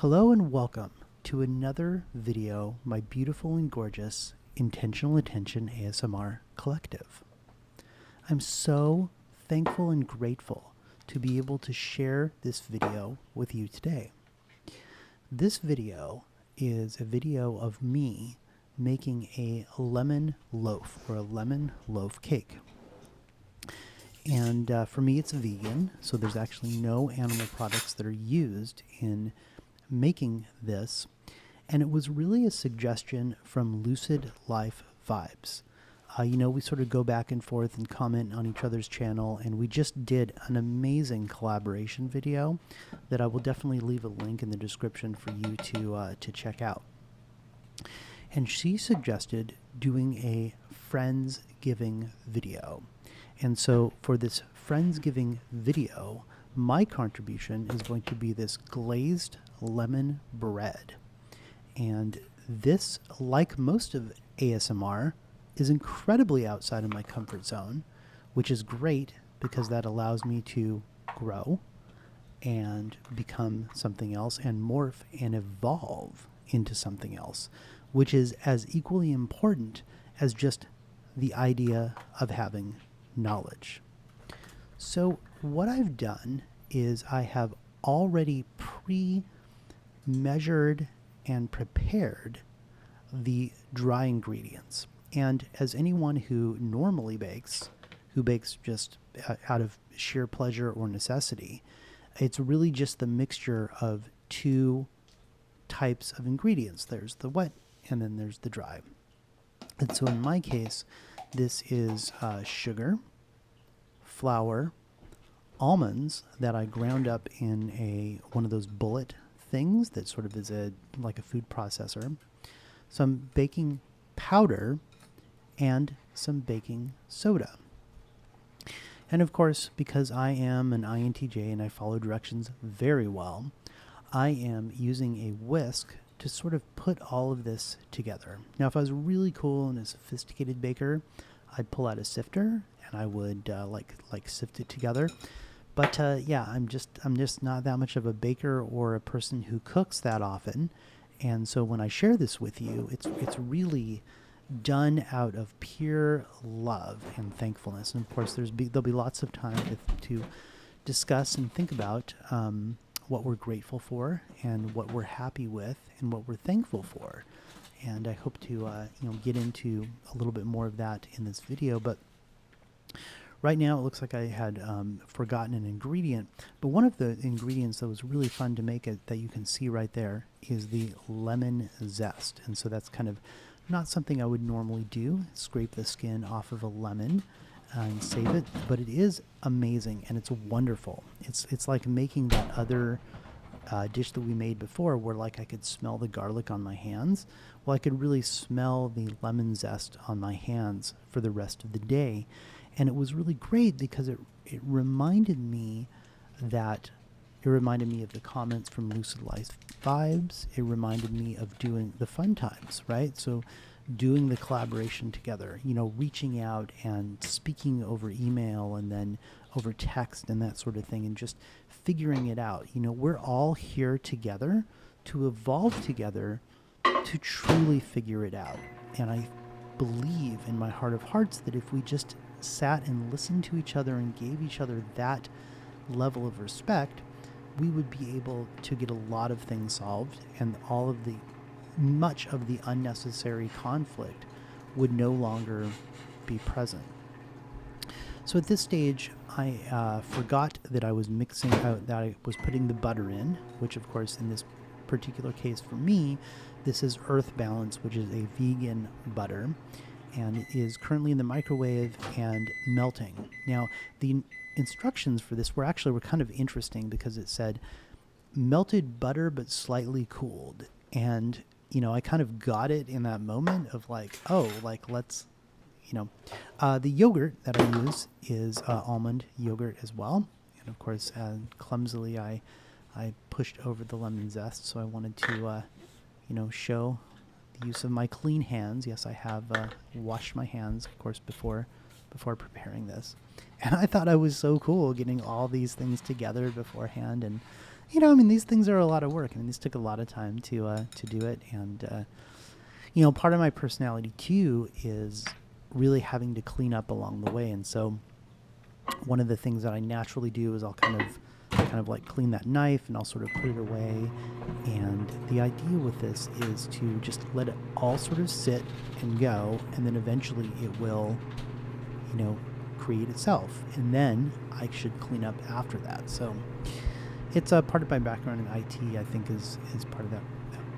Hello and welcome to another video, my beautiful and gorgeous Intentional Attention ASMR collective. I'm so thankful and grateful to be able to share this video with you today. This video is a video of me making a lemon loaf or a lemon loaf cake. And for me, it's vegan, so there's actually no animal products that are used in making this. And it was really a suggestion from Lucid Life Vibes. We sort of go back and forth and comment on each other's channel, and we just did an amazing collaboration video that I will definitely leave a link in the description for you to check out. And she suggested doing a Friendsgiving video. And so for this Friendsgiving video, my contribution is going to be this glazed lemon bread. And this, like most of ASMR, is incredibly outside of my comfort zone, which is great because that allows me to grow and become something else and morph and evolve into something else, which is as equally important as just the idea of having knowledge. So what I've done is I have already pre-measured and prepared the dry ingredients. And as anyone who normally bakes, who bakes just out of sheer pleasure or necessity, it's really just the mixture of two types of ingredients. There's the wet and then there's the dry. And so in my case, this is sugar, flour, almonds that I ground up in one of those bullet things that sort of is like a food processor, some baking powder, and some baking soda. And of course, because I am an INTJ and I follow directions very well, I am using a whisk to sort of put all of this together. Now, if I was really cool and a sophisticated baker, I'd pull out a sifter and I would like sift it together. But yeah, I'm just not that much of a baker or a person who cooks that often. And so when I share this with you, it's really done out of pure love and thankfulness. And of course, there'll be lots of time to discuss and think about what we're grateful for and what we're happy with and what we're thankful for. And I hope to get into a little bit more of that in this video. But right now it looks like I had forgotten an ingredient. But one of the ingredients that was really fun to make that you can see right there is the lemon zest. And so that's kind of not something I would normally do, scrape the skin off of a lemon and save it, but it is amazing and it's wonderful. It's like making that other dish that we made before where like I could smell the garlic on my hands. Well, I could really smell the lemon zest on my hands for the rest of the day. And it was really great because it reminded me of the comments from Lucid Life Vibes. It reminded me of doing the fun times, right? So doing the collaboration together, reaching out and speaking over email and then over text and that sort of thing, and just figuring it out. We're all here together to evolve together to truly figure it out. And I believe in my heart of hearts that if we just sat and listened to each other and gave each other that level of respect, we would be able to get a lot of things solved, and much of the unnecessary conflict would no longer be present. So at this stage, I forgot that I was that I was putting the butter in, which of course in this particular case for me, this is Earth Balance, which is a vegan butter, and it is currently in the microwave and melting. Now, the instructions for this were kind of interesting because it said melted butter but slightly cooled. And, I kind of got it in that moment of let's, the yogurt that I use is almond yogurt as well. And of course, clumsily, I pushed over the lemon zest. So I wanted to, show the use of my clean hands. Yes, I have washed my hands, of course, before preparing this. And I thought I was so cool getting all these things together beforehand. And I mean, these things are a lot of work. I mean, these took a lot of time to do it. And, part of my personality too is really having to clean up along the way. And so one of the things that I naturally do is I'll kind of like clean that knife and I'll sort of put it away. And the idea with this is to just let it all sort of sit and go, and then eventually it will, create itself. And then I should clean up after that. So it's a part of my background in IT, I think, is part of that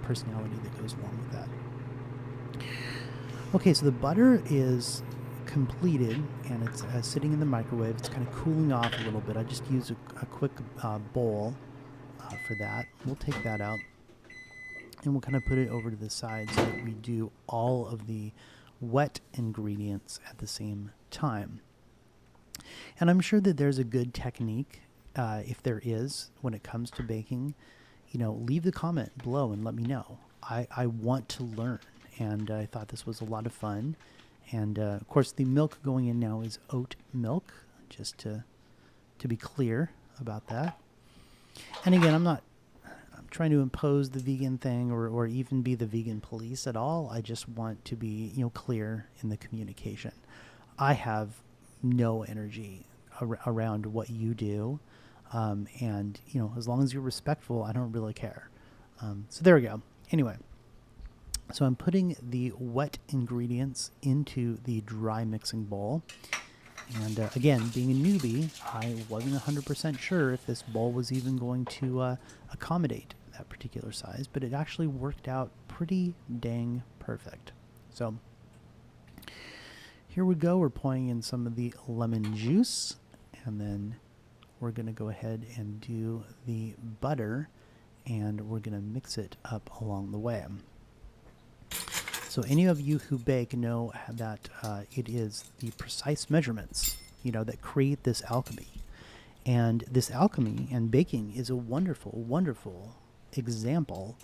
personality that goes along with that. Okay, so the butter is completed and it's sitting in the microwave. It's kind of cooling off a little bit. I just use a quick bowl for that. We'll take that out and we'll kind of put it over to the side so that we do all of the wet ingredients at the same time. And I'm sure that there's a good technique, if there is, when it comes to baking. Leave the comment below and let me know. I want to learn, and I thought this was a lot of fun. And of course, the milk going in now is oat milk, just to be clear about that. And again, I'm trying to impose the vegan thing or even be the vegan police at all. I just want to be clear in the communication. I have no energy around what you do, and as long as you're respectful, I don't really care. So there we go. Anyway. So I'm putting the wet ingredients into the dry mixing bowl. And again, being a newbie, I wasn't 100% sure if this bowl was even going to accommodate that particular size, but it actually worked out pretty dang perfect. So here we go. We're pouring in some of the lemon juice, and then we're going to go ahead and do the butter, and we're going to mix it up along the way. So any of you who bake know that it is the precise measurements, that create this alchemy. And this alchemy and baking is a wonderful, wonderful example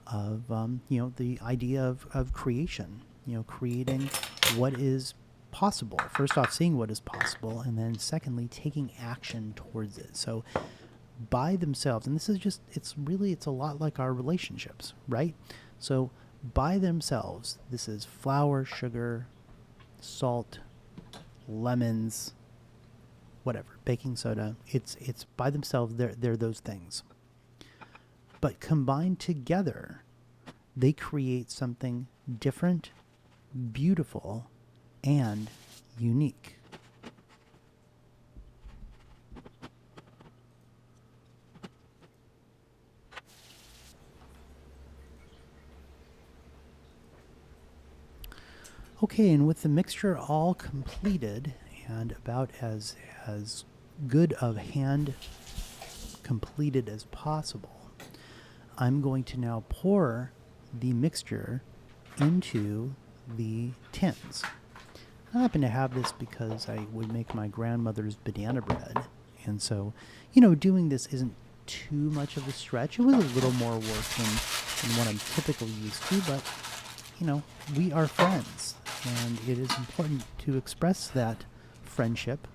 of, the idea of creation, creating what is possible. First off, seeing what is possible, and then secondly, taking action towards it. So by themselves, and this is just, it's a lot like our relationships, right? So by themselves, this is flour, sugar, salt, lemons, whatever, baking soda. It's by themselves, they're those things. But combined together, they create something different, beautiful, and unique. Okay, and with the mixture all completed and about as good of hand completed as possible, I'm going to now pour the mixture into the tins. I happen to have this because I would make my grandmother's banana bread, and so, doing this isn't too much of a stretch. It was a little more work than what I'm typically used to, but, we are friends. And it is important to express that friendship.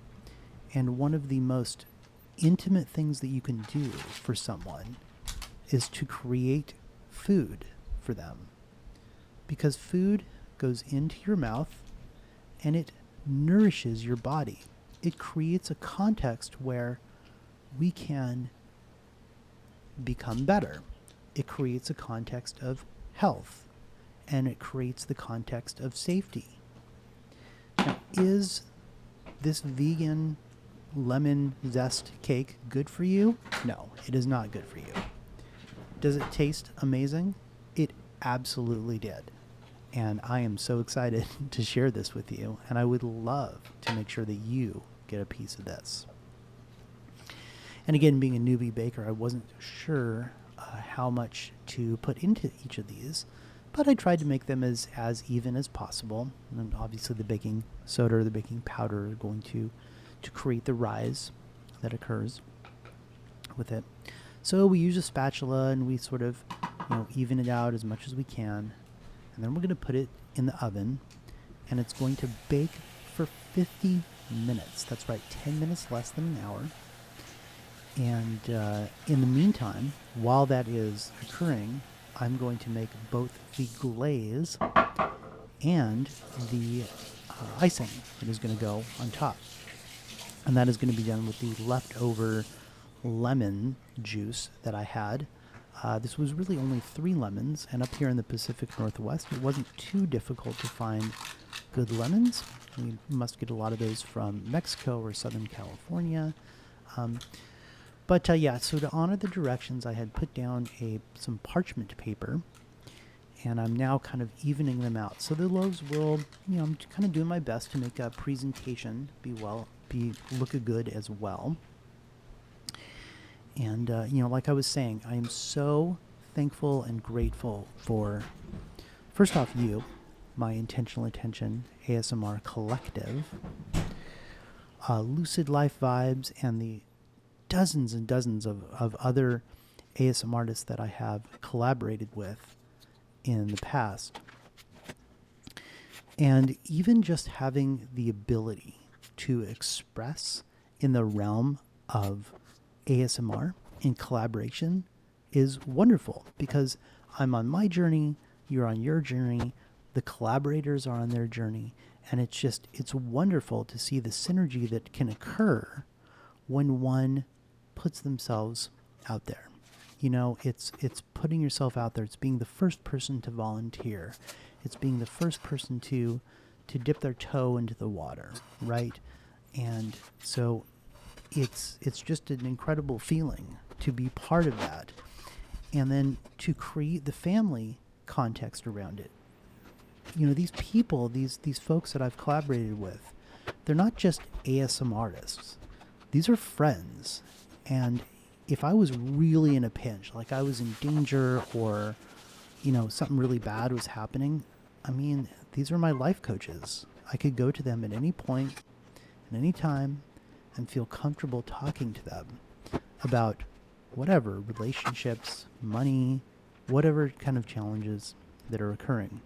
And one of the most intimate things that you can do for someone is to create food for them. Because food goes into your mouth and it nourishes your body. It creates a context where we can become better. It creates a context of health. And it creates the context of safety. Now, is this vegan lemon zest cake good for you? No, it is not good for you. Does it taste amazing? It absolutely did. And I am so excited to share this with you. And I would love to make sure that you get a piece of this. And again, being a newbie baker, I wasn't sure how much to put into each of these. But I tried to make them as even as possible. And obviously the baking soda or the baking powder are going to create the rise that occurs with it. So we use a spatula and we sort of even it out as much as we can. And then we're going to put it in the oven. And it's going to bake for 50 minutes. That's right, 10 minutes less than an hour. And in the meantime, while that is occurring, I'm going to make both the glaze and the icing that is going to go on top. And that is going to be done with the leftover lemon juice that I had. This was really only 3 lemons, and up here in the Pacific Northwest, it wasn't too difficult to find good lemons. We must get a lot of those from Mexico or Southern California. But yeah, so to honor the directions, I had put down some parchment paper, and I'm now kind of evening them out. So the loaves will, I'm kind of doing my best to make a presentation look good as well. And, like I was saying, I am so thankful and grateful for, first off, you, my Intentional Attention ASMR collective, Lucid Life Vibes, and the dozens and dozens of other ASMR artists that I have collaborated with in the past. And even just having the ability to express in the realm of ASMR in collaboration is wonderful, because I'm on my journey, you're on your journey, the collaborators are on their journey, and it's wonderful to see the synergy that can occur when one puts themselves out there. It's putting yourself out there. It's being the first person to volunteer. It's being the first person to dip their toe into the water, right? And so it's just an incredible feeling to be part of that, and then to create the family context around it. These people, these folks that I've collaborated with, they're not just ASMR artists. These are friends. And if I was really in a pinch, like I was in danger, or something really bad was happening, these are my life coaches. I could go to them at any point, at any time, and feel comfortable talking to them about whatever, relationships, money, whatever kind of challenges that are occurring.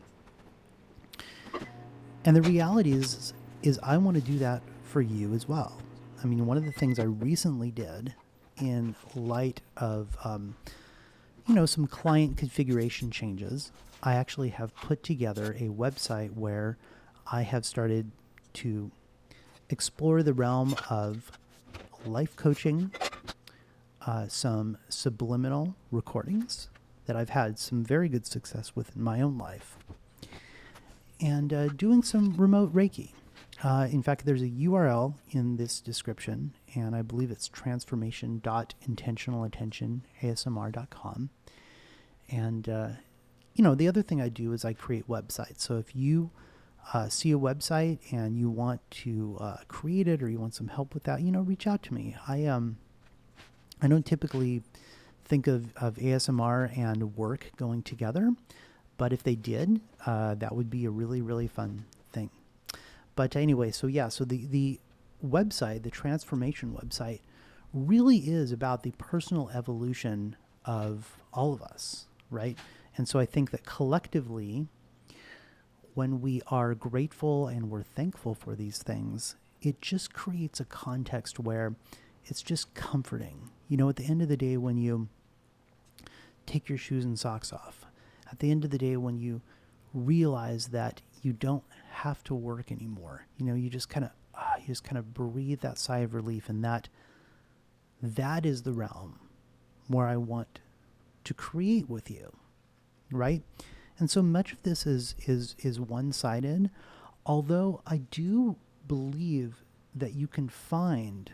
And the reality is I want to do that for you as well. One of the things I recently did, in light of some client configuration changes, I actually have put together a website where I have started to explore the realm of life coaching, some subliminal recordings that I've had some very good success with in my own life, and doing some remote Reiki. In fact, there's a URL in this description, and I believe it's transformation.intentionalattentionasmr.com. And, the other thing I do is I create websites. So if you see a website and you want to create it, or you want some help with that, reach out to me. I don't typically think of ASMR and work going together, but if they did, that would be a really, really fun thing. But anyway, so the website, the transformation website, really is about the personal evolution of all of us, right? And so I think that collectively, when we are grateful and we're thankful for these things, it just creates a context where it's just comforting. At the end of the day, when you take your shoes and socks off, at the end of the day, when you realize that you don't have to work anymore, you just kind of breathe that sigh of relief, and that is the realm where I want to create with you, right? And so much of this is one-sided, although I do believe that you can find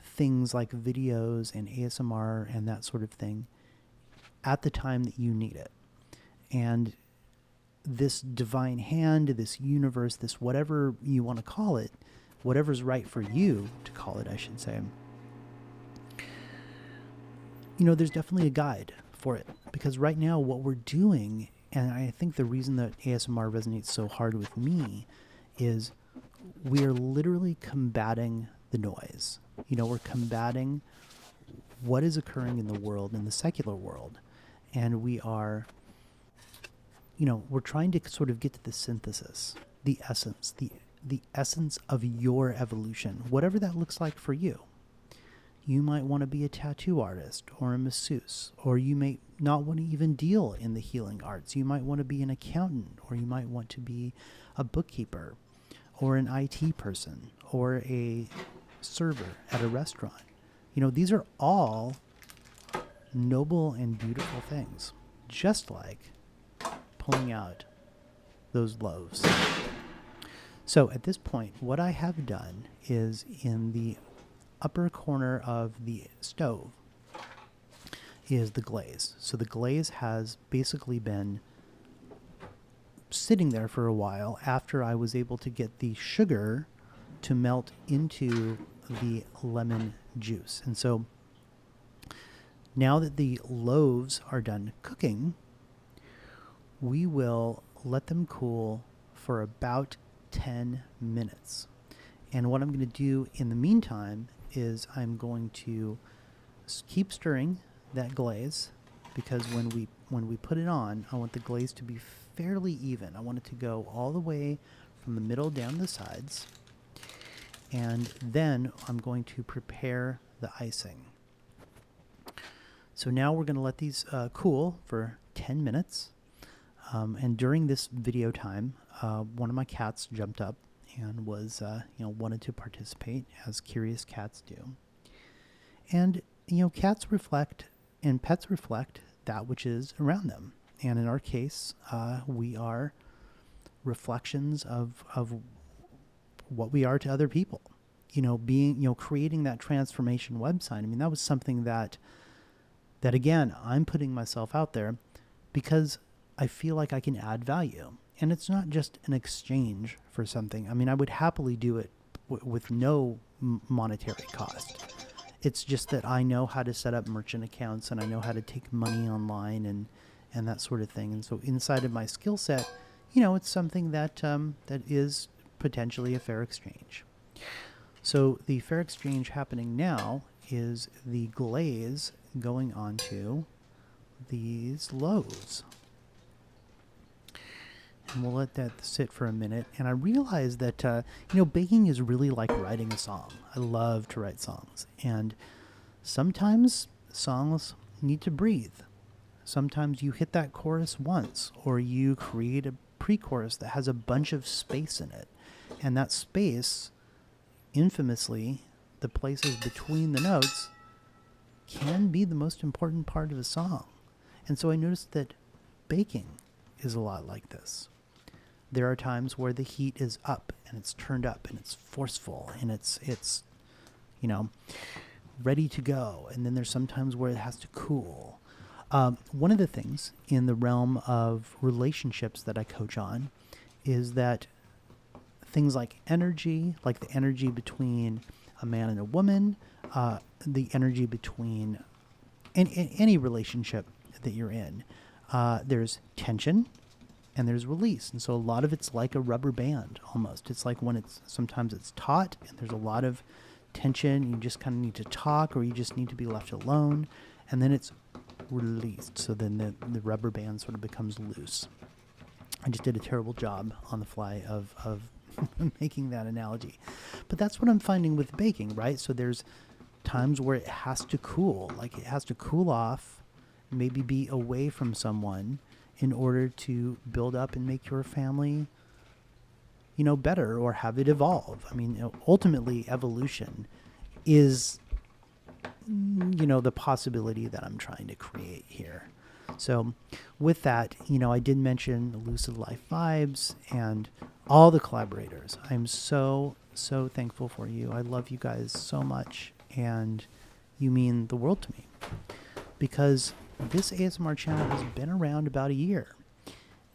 things like videos and ASMR and that sort of thing at the time that you need it. And this divine hand, this universe, this whatever you want to call it, whatever's right for you to call it, I should say, there's definitely a guide for it. Because right now what we're doing, and I think the reason that ASMR resonates so hard with me, is we are literally combating the noise. We're combating what is occurring in the world, in the secular world. And we are, we're trying to sort of get to the synthesis, the essence, the essence of your evolution, whatever that looks like for you. You might want to be a tattoo artist or a masseuse, or you may not want to even deal in the healing arts. You might want to be an accountant, or you might want to be a bookkeeper, or an IT person, or a server at a restaurant. These are all noble and beautiful things, just like pulling out those loaves. So at this point, what I have done is in the upper corner of the stove is the glaze. So the glaze has basically been sitting there for a while after I was able to get the sugar to melt into the lemon juice. And so now that the loaves are done cooking, we will let them cool for about 10 minutes. And what I'm going to do in the meantime is I'm going to keep stirring that glaze, because when we put it on, I want the glaze to be fairly even. I want it to go all the way from the middle down the sides. And then I'm going to prepare the icing. So now we're going to let these cool for 10 minutes. And during this video time, one of my cats jumped up and was, wanted to participate, as curious cats do. And, cats reflect and pets reflect that which is around them. And in our case, we are reflections of what we are to other people. Creating that transformation website. I mean, that was something that again, I'm putting myself out there because I feel like I can add value. And it's not just an exchange for something. I mean, I would happily do it with no monetary cost. It's just that I know how to set up merchant accounts, and I know how to take money online and that sort of thing. And so inside of my skill set, it's something that is potentially a fair exchange. So the fair exchange happening now is the glaze going onto these loaves. And we'll let that sit for a minute. And I realized that, baking is really like writing a song. I love to write songs. And sometimes songs need to breathe. Sometimes you hit that chorus once, or you create a pre-chorus that has a bunch of space in it. And that space, infamously, the places between the notes, can be the most important part of a song. And so I noticed that baking is a lot like this. There are times where the heat is up and it's turned up and it's forceful and it's ready to go. And then there's some times where it has to cool. One of the things in the realm of relationships that I coach on is that things like energy, like the energy between a man and a woman, the energy between any relationship that you're in, there's tension and there's release. And so a lot of it's like a rubber band almost. It's like when sometimes it's taut and there's a lot of tension, you just kind of need to talk, or you just need to be left alone, and then it's released. So then the rubber band sort of becomes loose. I just did a terrible job on the fly of making that analogy. But that's what I'm finding with baking, right? So there's times where it has to cool, like it has to cool off, maybe be away from someone in order to build up and make your family, better, or have it evolve. I mean, ultimately evolution is, the possibility that I'm trying to create here. So with that, I did mention the Lucid Life Vibes and all the collaborators. I'm so, so thankful for you. I love you guys so much, and you mean the world to me, because this ASMR channel has been around about a year,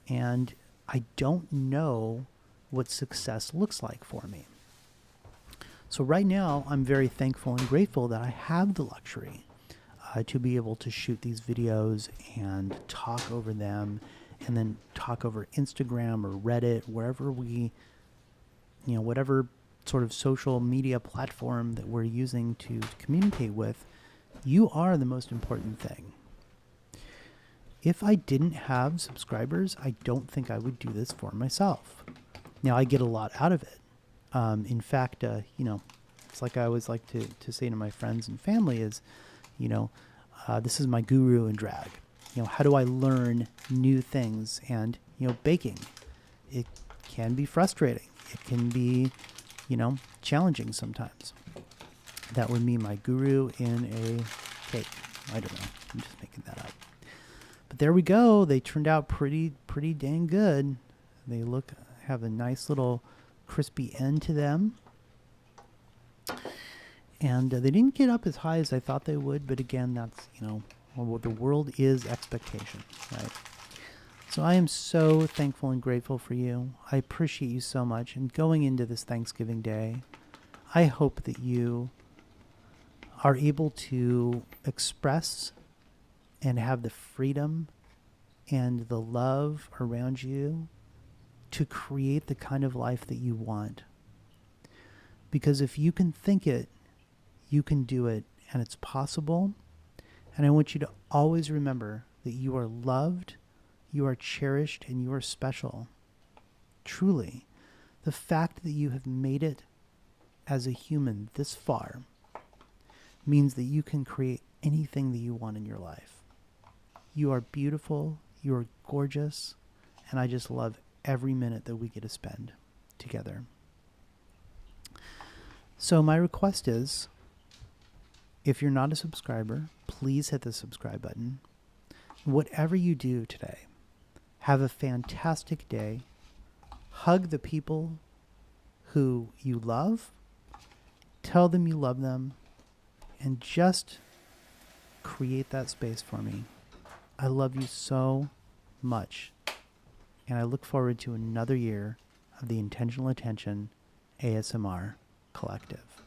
and I don't know what success looks like for me. So right now, I'm very thankful and grateful that I have the luxury to be able to shoot these videos and talk over them, and then talk over Instagram or Reddit, wherever whatever sort of social media platform that we're using to communicate with. You are the most important thing. If I didn't have subscribers, I don't think I would do this for myself. Now, I get a lot out of it. In fact, just like I always like to say to my friends and family is, this is my guru in drag. How do I learn new things? And, baking, it can be frustrating. It can be, challenging sometimes. That would be my guru in a cake. I don't know. I'm just making that up. But there we go. They turned out pretty dang good. They have a nice little crispy end to them. And they didn't get up as high as I thought they would. But again, that's, the world is expectation, right? So I am so thankful and grateful for you. I appreciate you so much. And going into this Thanksgiving Day, I hope that you are able to express and have the freedom and the love around you to create the kind of life that you want. Because if you can think it, you can do it, and it's possible. And I want you to always remember that you are loved, you are cherished, and you are special. Truly, the fact that you have made it as a human this far means that you can create anything that you want in your life. You are beautiful, you are gorgeous, and I just love every minute that we get to spend together. So my request is, if you're not a subscriber, please hit the subscribe button. Whatever you do today, have a fantastic day. Hug the people who you love. Tell them you love them. And just create that space for me. I love you so much. And I look forward to another year of the Intentional Attention ASMR Collective.